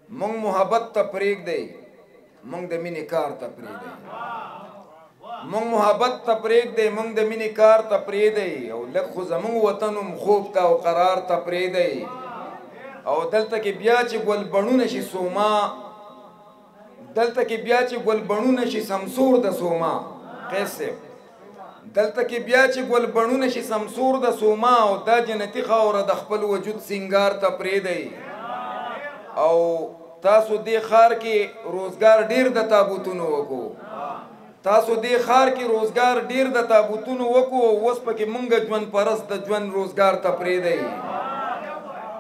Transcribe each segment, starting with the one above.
مونږ محبت ته پرېږدئ مونږ د مینې کار ته پرېږدئ مونږ محبت ته پرېږدئ مونږ د مینې کار ته پرېږدئ او لږ خو زمونږ وطن هم خوب ته او قرار ته پرېږدئ او دلته کې بیا چې ګلبڼونه شي سوما دلته کې بیا چې ګلبڼونه شي سمسور د سوما قیس صاحب دلته کې بیا چې ګلبڼونه شي سمسور د سوما او دا جنتي خاوره د خپل وجود سنگار ته پرېږدئ او تاسو دې ښار کې روزګار ډیر د تابوتونو وکړو تاسو دې ښار کې روزګار ډیر د تابوتونو وکړو اوس پکې مونږ ژوند پرست د ژوند روزګار ته پرېږدئ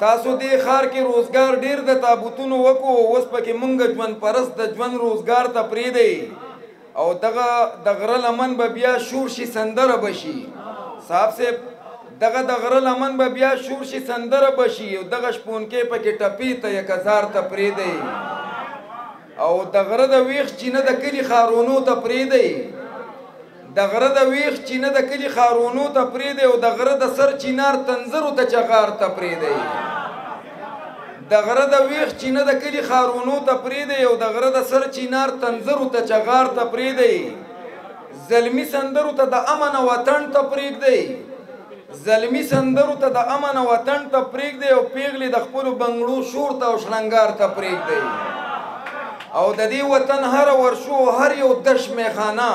تاسو دې ښار کې روزګار ډیر د تابوتونو وکړو اوس پکې مونږ ژوند پرست د ژوند روزګار ته پرېږدئ او دغه د غره لمن به بیا شور شي سندره بشي صاحب صاحب دغه د غره لمن به بیا شور شي سندره بشي او دغه شپونکې پکې ټپي ته 1000 ته پرېږدئ او د غره د ویښ چینه د کلي ښارونو ته پرېږدئ د غره د ویښ چینه د کلي ښارونو ته پرېږدئ او د غره د سر چینار تنظرو ته چغار ته پرېږدئ د غره د ویښ چینه د کلي ښارونو ته پرېږدئ او د غره د سر چینار تنظرو ته چغار ته پرېږدئ زلمي سندرو ته د امن وطن ته پرېږدئ زلمی سندرو ته د امن وطن ته پرېږدئ او پیغلې د خپلو بنګړو شور ته او شړنګار ته پرېږدئ او د دې وطن هر ورشو هر یو دش میخانه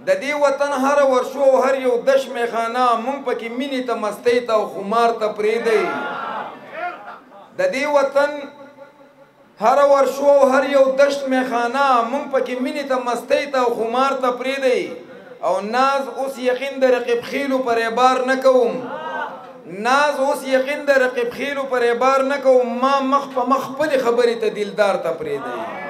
د دې وطن هر ورشو هر یو دش میخانه مونږ پکې مینې ته مستۍ ته او خمار ته پرېږدئ د دې وطن هر ورشو هر یو دشت میخانه مونږ پکې مینې ته مستۍ ته او خمار ته پرېږدئ او ناز اوس یقین د رقیب خیلو پر اعبار نه کوم ناز اوس یقین د رقیب خیلو پر اعبار نه کوم ما مخ په مخ خپلې خبرې ته دلدار ته پرېږدئ